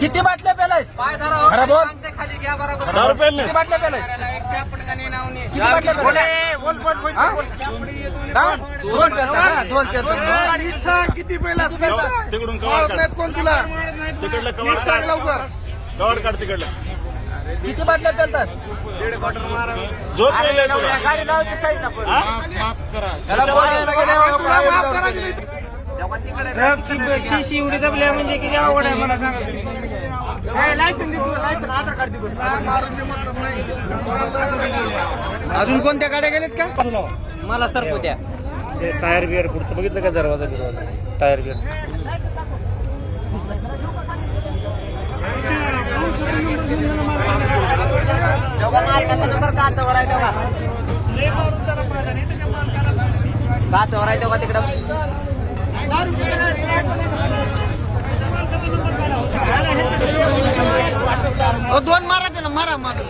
किती बाटल्या पेलायस खरं बोल. 10 रुपये किती बाटल्या पेलायस किती बाटल्या पेलायस दोन पेलतात ना दोन पेलतात. किती पहिला तिकडून कवाड काढ कोण तुला तिकडलं कवाड काढ लवकर कवाड काढ तिकडलं किती बाटल्या पेलतात झोप पेललंय तुला. गाडी लावायची साईड ना पण. हा? त्याला बोलायला गेले बाबा, तुला काय माफ बोलतो करा ते? की शिशी एवढी दबल्या म्हणजे किती आवड आहे मला सांगा. अजून कोणत्या गाड्या गेलेत का मला सरपू द्या. टायर बिअर पुढचं बघितलं का दरवाजा बिरवाजा टायर बिअर नंबर काचावर आहे तेव्हा काचावर आहे तेव्हा तिकडं दोन मारा त्याला मारा मारा